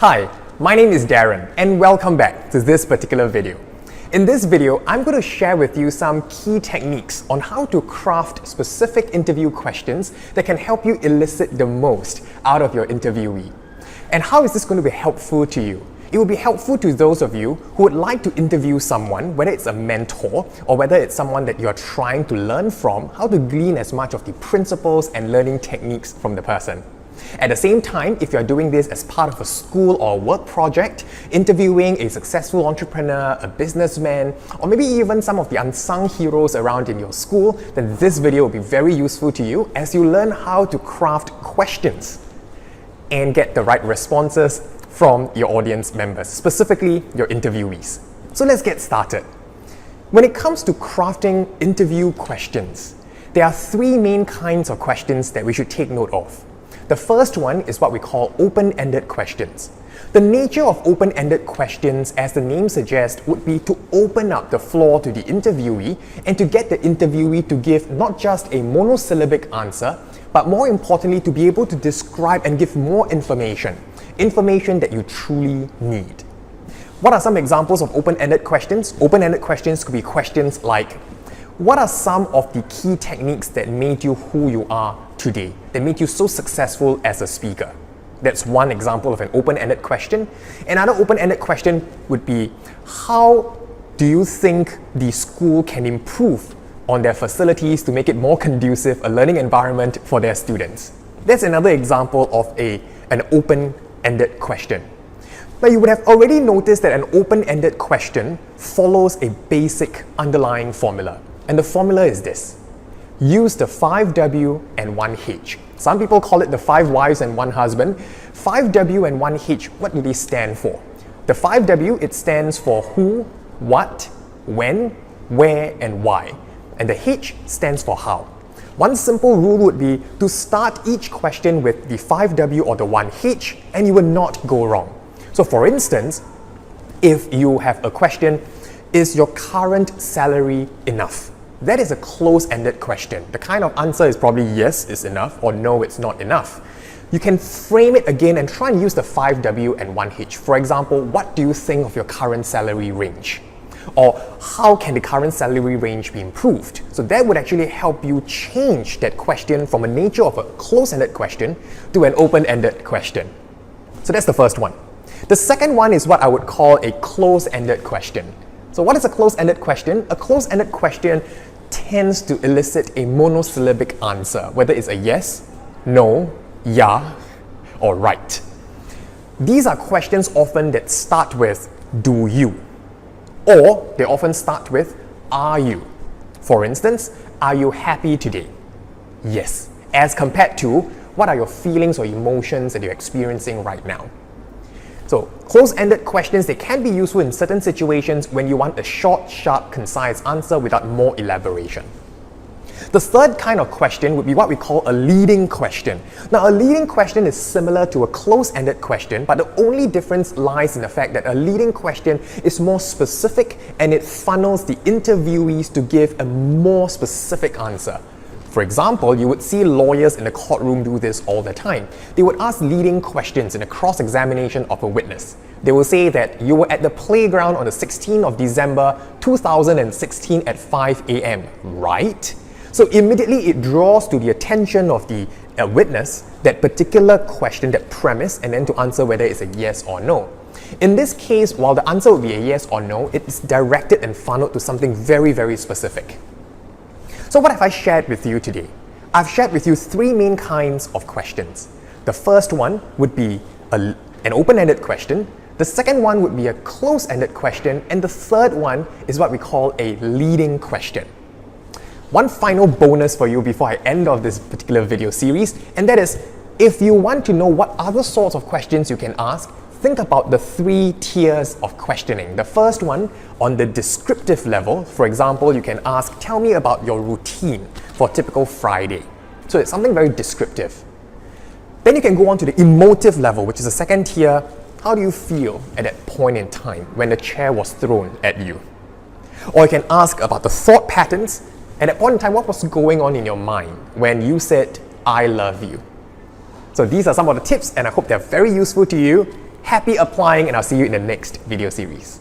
Hi, my name is Darren and welcome back to this particular video. In this video, I'm going to share with you some key techniques on how to craft specific interview questions that can help you elicit the most out of your interviewee. And how is this going to be helpful to you? It will be helpful to those of you who would like to interview someone, whether it's a mentor or whether it's someone that you're trying to learn from, how to glean as much of the principles and learning techniques from the person. At the same time, if you're doing this as part of a school or work project, interviewing a successful entrepreneur, a businessman, or maybe even some of the unsung heroes around in your school, then this video will be very useful to you as you learn how to craft questions and get the right responses from your audience members, specifically your interviewees. So let's get started. When it comes to crafting interview questions, there are three main kinds of questions that we should take note of. The first one is what we call open-ended questions. The nature of open-ended questions, as the name suggests, would be to open up the floor to the interviewee and to get the interviewee to give not just a monosyllabic answer, but more importantly, to be able to describe and give more information that you truly need. What are some examples of open-ended questions? Open-ended questions could be questions like, what are some of the key techniques that made you who you are today, that made you so successful as a speaker? That's one example of an open-ended question. Another open-ended question would be, how do you think the school can improve on their facilities to make it more conducive, a learning environment for their students? That's another example of an open-ended question. Now, you would have already noticed that an open-ended question follows a basic underlying formula. And the formula is this: use the 5W and 1H. Some people call it the 5 wives and 1 husband. 5W and 1H, what do they stand for? The 5W, it stands for who, what, when, where, and why. And the H stands for how. One simple rule would be to start each question with the 5W or the 1H, and you will not go wrong. So for instance, if you have a question, is your current salary enough? That is a close-ended question. The kind of answer is probably yes, it's enough, or no, it's not enough. You can frame it again and try and use the 5W and 1H. For example, what do you think of your current salary range? Or how can the current salary range be improved? So that would actually help you change that question from a nature of a close-ended question to an open-ended question. So that's the first one. The second one is what I would call a close-ended question. So what is a close-ended question? A close-ended question tends to elicit a monosyllabic answer, whether it's a yes, no, yeah, or right. These are questions often that start with do you, or they often start with are you. For instance, are you happy today? Yes, as compared to what are your feelings or emotions that you're experiencing right now. So, close-ended questions, they can be useful in certain situations when you want a short, sharp, concise answer without more elaboration. The third kind of question would be what we call a leading question. Now, a leading question is similar to a close-ended question, but the only difference lies in the fact that a leading question is more specific and it funnels the interviewees to give a more specific answer. For example, you would see lawyers in the courtroom do this all the time. They would ask leading questions in a cross-examination of a witness. They will say that you were at the playground on the 16th of December 2016 at 5 a.m., right? So immediately it draws to the attention of the witness that particular question, that premise, and then to answer whether it's a yes or no. In this case, while the answer would be a yes or no, it is directed and funneled to something very, very specific. So what have I shared with you today? I've shared with you three main kinds of questions. The first one would be an open-ended question. The second one would be a close-ended question. And the third one is what we call a leading question. One final bonus for you before I end off this particular video series, and that is, if you want to know what other sorts of questions you can ask, think about the three tiers of questioning. The first one, on the descriptive level, for example, you can ask, tell me about your routine for a typical Friday. So it's something very descriptive. Then you can go on to the emotive level, which is the second tier. How do you feel at that point in time when the chair was thrown at you? Or you can ask about the thought patterns. At that point in time, what was going on in your mind when you said, I love you? So these are some of the tips, and I hope they're very useful to you. Happy applying, and I'll see you in the next video series.